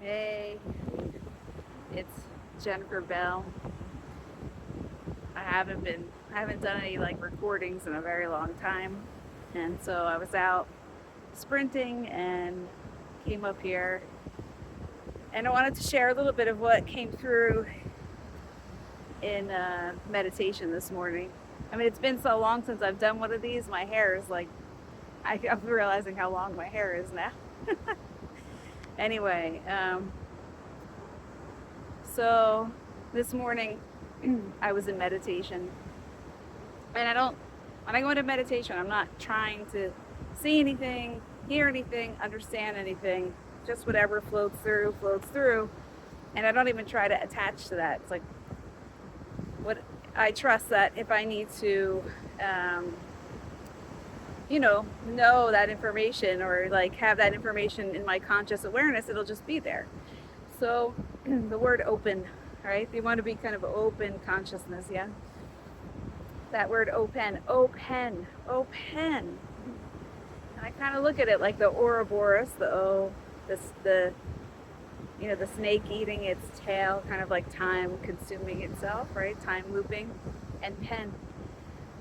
Hey, it's Jennifer Bell. I haven't done any like recordings in a very long time. And so I was out sprinting and came up here and I wanted to share a little bit of what came through in meditation this morning. I mean, it's been so long since I've done one of these. My hair is like, I'm realizing how long my hair is now. Anyway, so this morning I was in meditation. And when I go into meditation, I'm not trying to see anything, hear anything, understand anything. Just whatever floats through, floats through. And I don't even try to attach to that. It's like, what I trust that if I need to, um, know that information or like have that information in my conscious awareness, it'll just be there. So the word open, right? You want to be kind of open consciousness, yeah? That word open, open, open. And I kind of look at it like the Ouroboros, the snake eating its tail, kind of like time consuming itself, right? Time looping, and pen.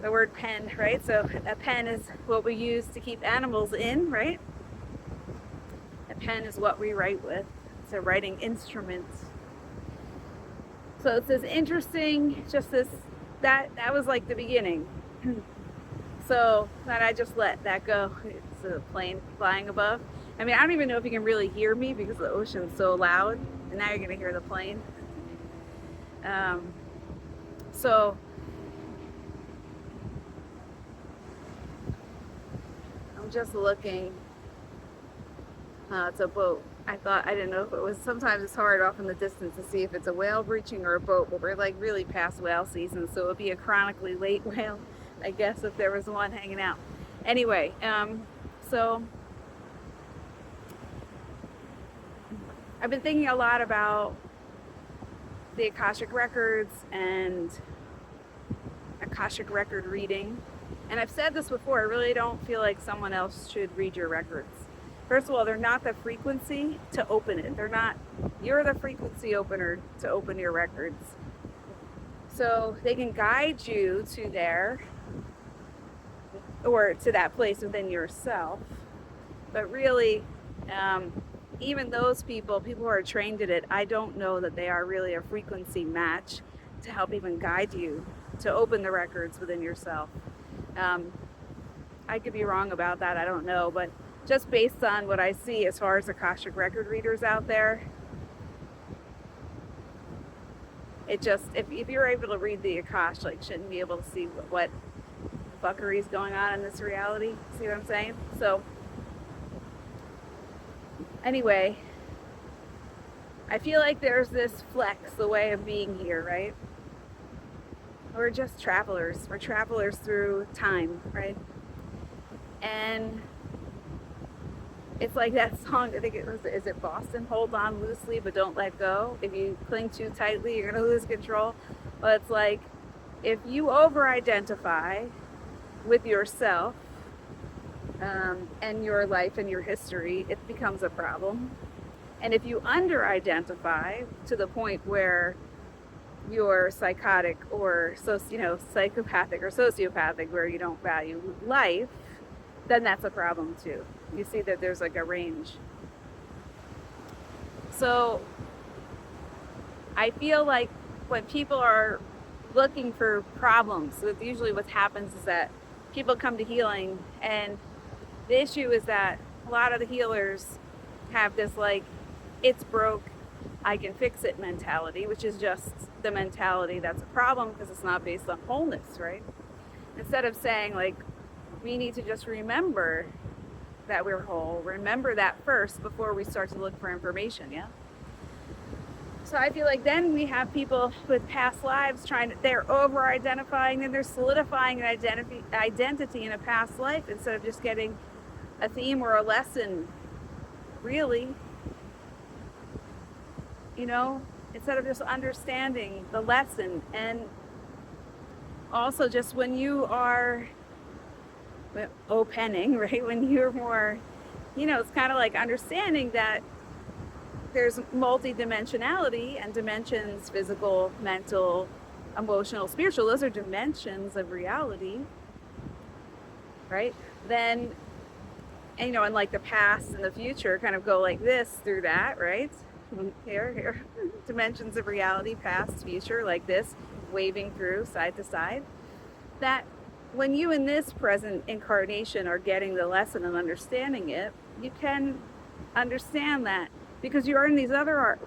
The word pen, right? So a pen is what we use to keep animals in, right? A pen is what we write with. It's a writing instrument. So it's this interesting, just this that was like the beginning. So that I just let that go. It's a plane flying above. I mean, I don't even know if you can really hear me because the ocean's so loud. And now you're gonna hear the plane. Um, so I'm just looking. It's a boat. I didn't know if it was. Sometimes it's hard off in the distance to see if it's a whale breaching or a boat, but we're like really past whale season, so it would be a chronically late whale, I guess, if there was one hanging out. Anyway, so I've been thinking a lot about the Akashic records and Akashic record reading. And I've said this before, I really don't feel like someone else should read your records. First of all, they're not the frequency to open it. You're the frequency opener to open your records. So they can guide you to there or to that place within yourself. But really, even those people who are trained at it, I don't know that they are really a frequency match to help even guide you to open the records within yourself. I could be wrong about that, I don't know, but just based on what I see as far as Akashic record readers out there, it just, if you're able to read the Akash, like, shouldn't be able to see what fuckery is going on in this reality. See what I'm saying? So anyway, I feel like there's this flex, the way of being here, right? We're just travelers. We're travelers through time, right? And it's like that song, I think is it Boston? Hold on loosely, but don't let go. If you cling too tightly, you're going to lose control. But it's like, if you over-identify with yourself and your life and your history, it becomes a problem. And if you under-identify to the point where you're psychotic or psychopathic or sociopathic, where you don't value life, then that's a problem too. You see that there's like a range. So I feel like when people are looking for problems, usually what happens is that people come to healing, and the issue is that a lot of the healers have this like, it's broke, I can fix it mentality, which is just the mentality that's a problem because it's not based on wholeness, right? Instead of saying like, we need to just remember that we're whole. Remember that first before we start to look for information, yeah? So I feel like then we have people with past lives they're over-identifying and they're solidifying an identity in a past life instead of just getting a theme or a lesson, really. Instead of just understanding the lesson. And also just when you are opening, right? When you're more, it's kind of like understanding that there's multidimensionality and dimensions: physical, mental, emotional, spiritual. Those are dimensions of reality, right? Then, and, and like the past and the future kind of go like this through that, right? Here, dimensions of reality, past, future, like this, waving through side to side. That when you in this present incarnation are getting the lesson and understanding it, you can understand that because you are in these other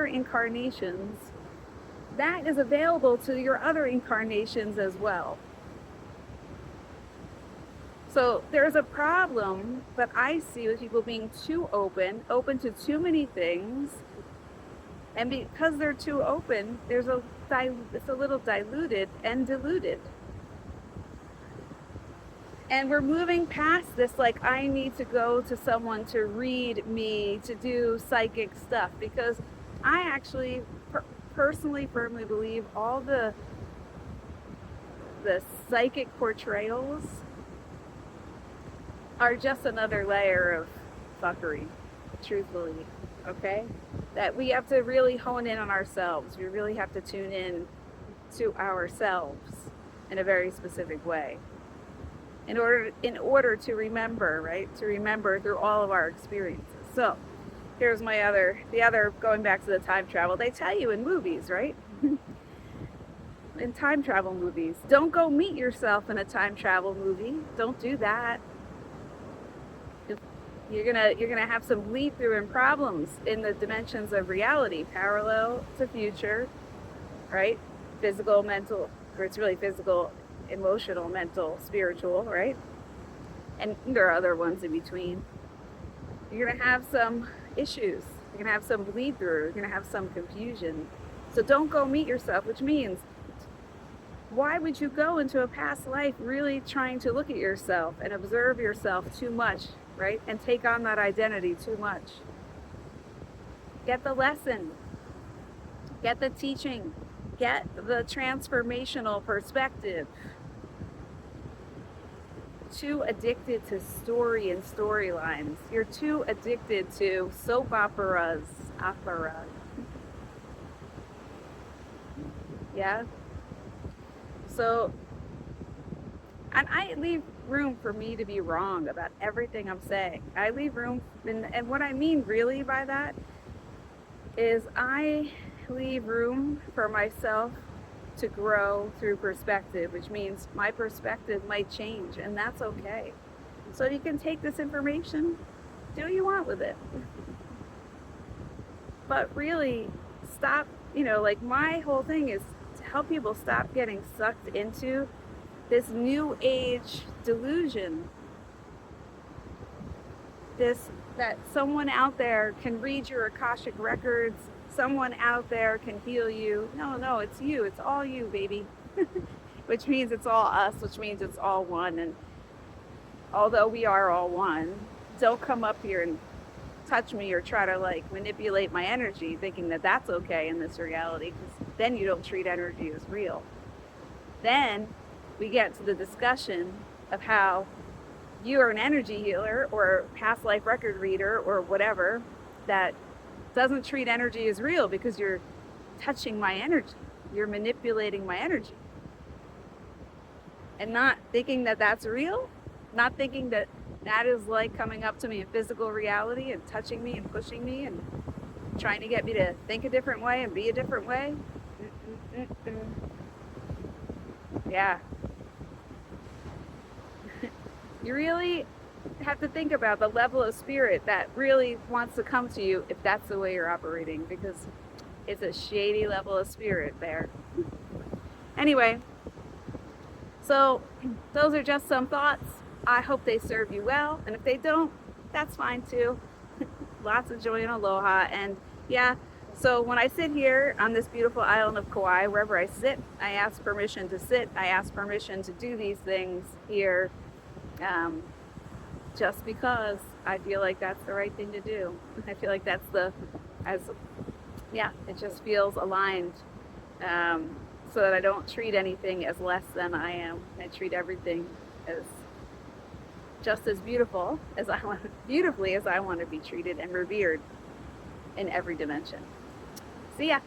incarnations, that is available to your other incarnations as well. So there's a problem that I see with people being too open to too many things. And because they're too open, it's a little diluted and diluted. And we're moving past this, like, I need to go to someone to read me, to do psychic stuff, because I actually personally firmly believe all the psychic portrayals are just another layer of fuckery, truthfully, okay? That we have to really hone in on ourselves. We really have to tune in to ourselves in a very specific way. In order to remember, right? To remember through all of our experiences. So here's the other, going back to the time travel. They tell you in movies, right? In time travel movies, don't go meet yourself in a time travel movie. Don't do that. You're gonna have some bleed through and problems in the dimensions of reality, parallel to future, right? Physical, mental, or it's really physical, emotional, mental, spiritual, right? And there are other ones in between. You're gonna have some issues. You're gonna have some bleed through. You're gonna have some confusion. So don't go meet yourself, which means, why would you go into a past life really trying to look at yourself and observe yourself too much, right? And take on that identity too much. Get the lesson. Get the teaching. Get the transformational perspective. Too addicted to story and storylines. You're too addicted to soap operas. Yeah? So, and I leave room for me to be wrong about everything I'm saying. I leave room, and what I mean really by that is I leave room for myself to grow through perspective, which means my perspective might change, and that's okay. So you can take this information, do what you want with it. But really, stop, like my whole thing is to help people stop getting sucked into this new age delusion. That someone out there can read your Akashic records, someone out there can heal you. No, it's you. It's all you, baby. Which means it's all us, which means it's all one. And although we are all one, don't come up here and touch me or try to like manipulate my energy thinking that that's okay in this reality, because then you don't treat energy as real. Then we get to the discussion of how you are an energy healer or past life record reader or whatever that doesn't treat energy as real because you're touching my energy. You're manipulating my energy. And not thinking that that's real, not thinking that that is like coming up to me in physical reality and touching me and pushing me and trying to get me to think a different way and be a different way. Yeah. You really have to think about the level of spirit that really wants to come to you if that's the way you're operating, because it's a shady level of spirit there. Anyway, so those are just some thoughts. I hope they serve you well, and if they don't, that's fine too. Lots of joy and aloha. And yeah, so when I sit here on this beautiful island of Kauai, wherever I sit, I ask permission to sit. I ask permission to do these things here, just because I feel like that's the right thing to do. I feel like that's it just feels aligned, so that I don't treat anything as less than I am. I treat everything as just as beautifully as I want to be treated and revered. in every dimension. See ya.